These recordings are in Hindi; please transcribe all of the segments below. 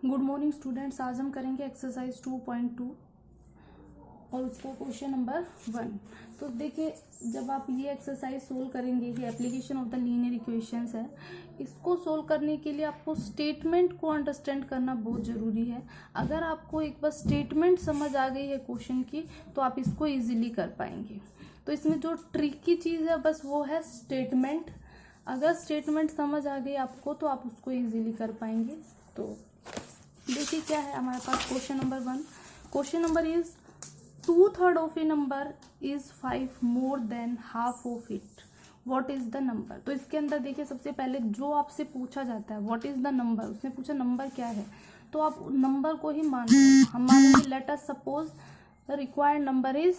Good morning students. आज हम करेंगे एक्सरसाइज 2.2 और उसको क्वेश्चन नंबर 1। तो देखिए, जब आप ये एक्सरसाइज सोल्व करेंगे, ये application of the linear equations है। इसको सोल्व करने के लिए आपको स्टेटमेंट को अंडरस्टैंड करना बहुत ज़रूरी है। अगर आपको एक बार स्टेटमेंट समझ आ गई है क्वेश्चन की, तो आप इसको ईजिली कर पाएंगे। तो इसमें जो ट्रिकी चीज़ है बस वो है स्टेटमेंट। अगर स्टेटमेंट समझ आ गई आपको तो आप उसको ईजिली कर पाएंगे। तो देखिए क्या है हमारे पास question number 1। Question number is 2/3 of a number is 5 more than half of it, what is the number. तो इसके अंदर देखिए, सबसे पहले जो आपसे पूछा जाता है व्हाट इज द नंबर, उसने पूछा नंबर क्या है, तो आप नंबर को ही मान लो। हम मानेंगे let us suppose the required number is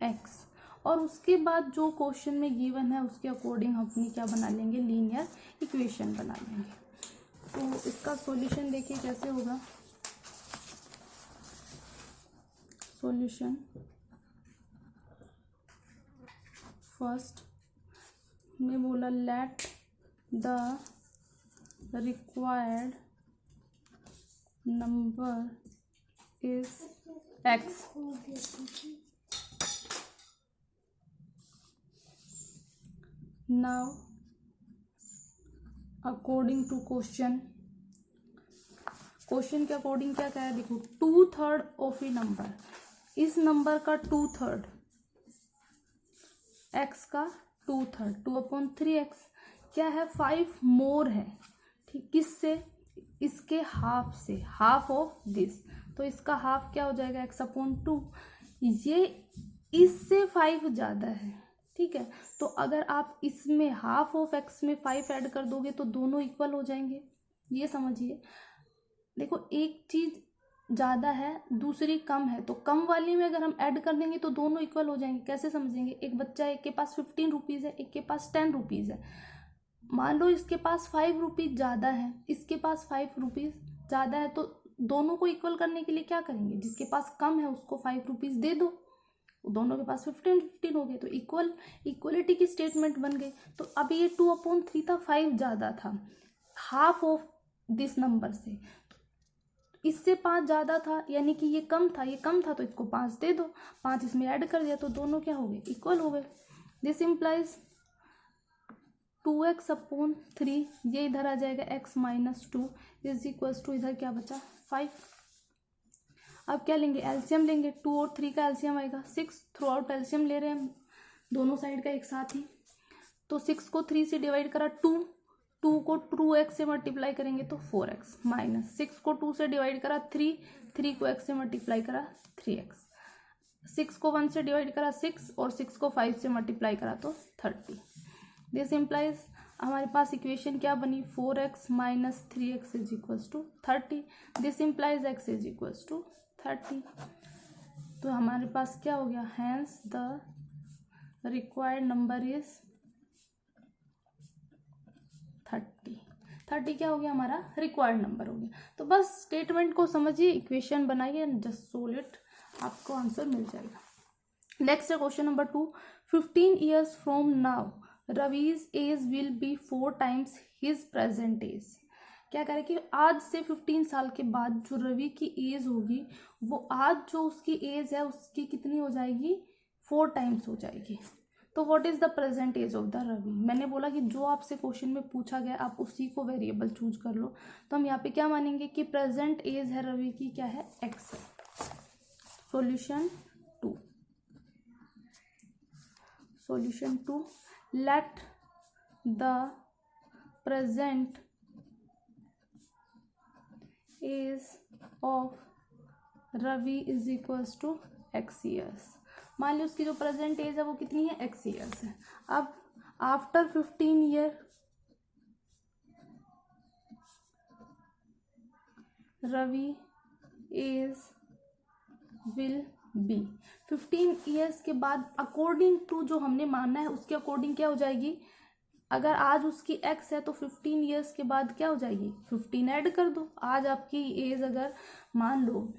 x, और उसके बाद जो क्वेश्चन में गिवन है उसके अकॉर्डिंग हम अपनी क्या बना लेंगे, लीनियर इक्वेशन बना लेंगे। तो इसका सॉल्यूशन देखिए कैसे होगा। सॉल्यूशन फर्स्ट ने बोला let the required number is x। Now according to question के अकॉर्डिंग क्या कहा है, देखो 2/3 ऑफ ए नंबर, इस नंबर का 2/3, x का 2/3, 2/3x क्या है, 5 मोर है, ठीक, किससे, इसके हाफ से, हाफ ऑफ दिस, तो इसका हाफ क्या हो जाएगा, x/2। ये इससे 5 ज़्यादा है, ठीक है। तो अगर आप इसमें हाफ ऑफ x में 5 ऐड कर दोगे तो दोनों इक्वल हो जाएंगे, ये समझिए। देखो, एक चीज ज़्यादा है दूसरी कम है, तो कम वाली में अगर हम ऐड कर देंगे तो दोनों इक्वल हो जाएंगे। कैसे समझेंगे, एक बच्चा, एक के पास 15 रुपीज़ है, एक के पास 10 रुपीज़ है। मान लो इसके पास 5 रुपीज़ ज़्यादा है, इसके पास 5 रुपीज़ ज़्यादा है, तो दोनों को इक्वल करने के लिए क्या करेंगे, जिसके पास कम है उसको 5 रुपीज़ दे दो, दोनों के पास 15 हो गए, तो इक्वलिटी की स्टेटमेंट बन गई। तो अब ये 2/3 था, 5 ज़्यादा था हाफ ऑफ दिस नंबर से, इससे 5 ज़्यादा था, यानी कि ये कम था, तो इसको 5 दे दो, 5 इसमें ऐड कर दिया तो दोनों क्या हो गए, इक्वल हो गए। दिस इम्प्लाइज 2x/3, ये इधर आ जाएगा x-2 इज इक्वल्स टू, इधर क्या बचा 5। अब क्या लेंगे, एलसीएम लेंगे, 2 और 3 का एलसीएम आएगा 6, थ्रू आउट एलसीएम ले रहे हैं हम दोनों साइड का एक साथ ही। तो 6 को 3 से डिवाइड करा 2 को 2x से मल्टीप्लाई करेंगे तो 4x, माइनस 6 को 2 से डिवाइड करा 3 को x से मल्टीप्लाई करा 3x, 6 को 1 से डिवाइड करा 6 और 6 को 5 से मल्टीप्लाई करा तो 30। दिस इम्प्लाइज हमारे पास इक्वेशन क्या बनी, 4x minus 3x is equals to 30। This implies x is equals to 30। तो हमारे पास क्या हो गया, hence the required number is 30 क्या हो गया, हमारा रिक्वायर्ड नंबर हो गया। तो बस स्टेटमेंट को समझिए, इक्वेशन बनाइए, जस्ट सोल्व इट, आपको आंसर मिल जाएगा। नेक्स्ट है question number 2। 15 years from now Ravi's age will be 4 times his present age. क्या करें कि आज से 15 साल के बाद जो रवि की एज होगी, वो आज जो उसकी एज है उसकी कितनी हो जाएगी, 4 times हो जाएगी। तो what is the present age of the Ravi. मैंने बोला कि जो आपसे क्वेश्चन में पूछा गया आप उसी को वेरिएबल चूज कर लो। तो हम यहाँ पे क्या मानेंगे कि प्रेजेंट एज है रवि की, क्या है, x है। Solution 2 let the present age of Ravi is equals to x years. मान लो उसकी जो प्रेजेंट एज है वो कितनी है, x ईयर्स है। अब after 15 year Ravi age will be, 15 years के बाद अकॉर्डिंग टू जो हमने माना है उसके अकॉर्डिंग क्या हो जाएगी, अगर आज उसकी x है तो 15 ईयर्स के बाद क्या हो जाएगी, 15 ऐड कर दो। आज आपकी एज अगर मान लो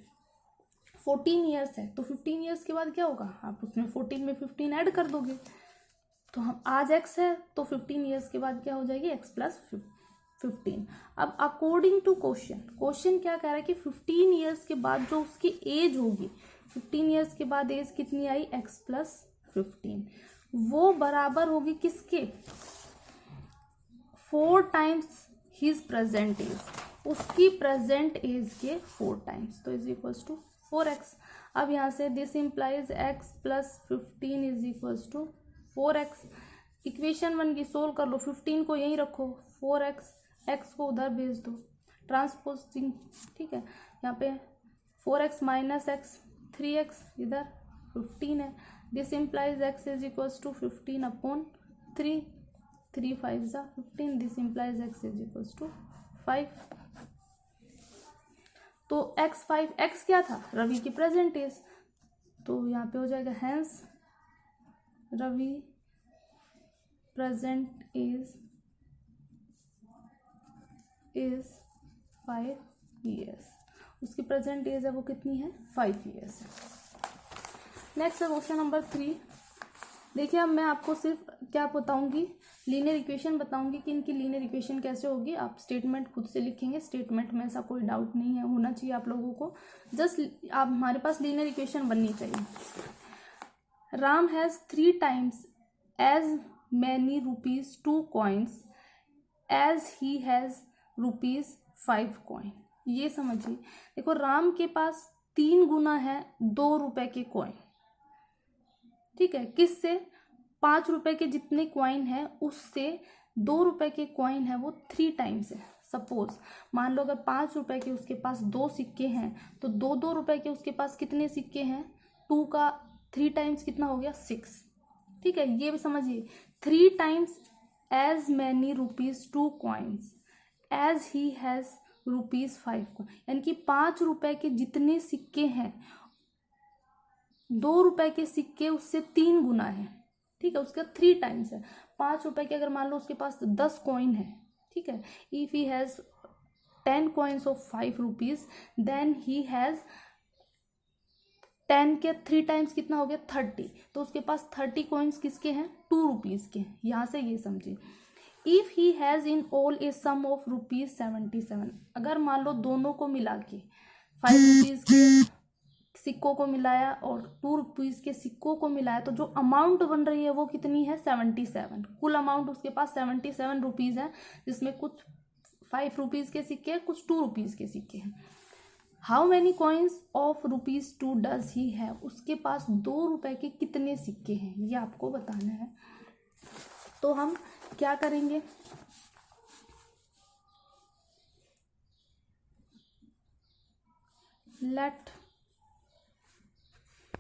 14 ईयर्स है तो 15 ईयर्स के बाद क्या होगा, आप उसमें 14 में 15 ऐड कर दोगे। तो हम आज x है तो 15 ईयर्स के बाद क्या हो जाएगी, x+15। 15। अब अकॉर्डिंग टू क्वेश्चन क्या कह रहा है कि 15 ईयर्स के बाद जो उसकी एज होगी, 15 ईयर्स के बाद एज कितनी आई, x प्लस 15, वो बराबर होगी किसके, 4 टाइम्स हिज प्रेजेंट एज, उसकी प्रेजेंट एज के 4 टाइम्स, तो इज इक्वल्स टू 4x। अब यहाँ से this implies x plus 15 is equals to 4x। Equation 1 की सोल्व कर लो, 15 को यहीं रखो, 4x, x को उधर भेज दो, ट्रांसपोजिंग, ठीक है। यहाँ पे 4x माइनस x, 3x, इधर 15 है। This implies x is equals to 15 upon 3, 3 5 जा 15, this implies x is equals to 5। तो x क्या था, रवि की प्रेजेंट एज, तो यहाँ पे हो जाएगा hence Ravi present age is 5 years, उसकी प्रेजेंट एज है वो कितनी है, 5 ईयर्स है। नेक्स्ट है क्वेश्चन नंबर 3। देखिए अब मैं आपको सिर्फ क्या बताऊंगी, लीनियर इक्वेशन बताऊंगी कि इनकी लीनियर इक्वेशन कैसे होगी। आप स्टेटमेंट खुद से लिखेंगे, स्टेटमेंट में ऐसा कोई डाउट नहीं है, होना चाहिए आप लोगों को, जस्ट आप हमारे पास लीनियर इक्वेशन बननी चाहिए। Ram has 3 times as many rupees 2 coins as he has rupees 5 coin. ये समझिए, देखो राम के पास 3 गुना है 2 रुपए के कॉइन, ठीक है, किससे, 5 रुपए के जितने कॉइन है उससे 2 रुपए के कॉइन है वो 3 टाइम्स है। सपोज मान लो अगर 5 रुपए के उसके पास 2 सिक्के हैं तो 2 रुपए के उसके पास कितने सिक्के हैं, 2 का 3 टाइम्स कितना हो गया, 6, ठीक है। ये भी समझिए, 3 times as many rupees 2 coins as he has rupees 5 coin, यानी कि 5 रुपए के जितने सिक्के हैं 2 रुपए के सिक्के उससे 3 गुना है, ठीक है, उसका 3 टाइम्स है। 5 रुपए के अगर मान लो उसके पास 10 कॉइन है, ठीक है, if he has 10 coins of 5 rupees then he has 10 के 3 टाइम्स कितना हो गया, 30, तो उसके पास 30 कॉइन्स किसके हैं, 2 रुपीज के। यहाँ से ये समझिए, if he has in all a sum of rupees 77, अगर मान लो दोनों को मिला के 5 रुपीज के सिक्कों को मिलाया और 2 रुपीज के सिक्कों को मिलाया, तो जो अमाउंट बन रही है वो कितनी है, 77। कुल अमाउंट उसके पास 77 रुपीज है, जिसमें कुछ 5 रुपीज के सिक्के हैं, कुछ 2 रुपीज के सिक्के हैं। How many coins of rupees 2 does he है, उसके पास 2 रुपए के कितने सिक्के हैं, ये आपको बताना है। तो हम क्या करेंगे, लेट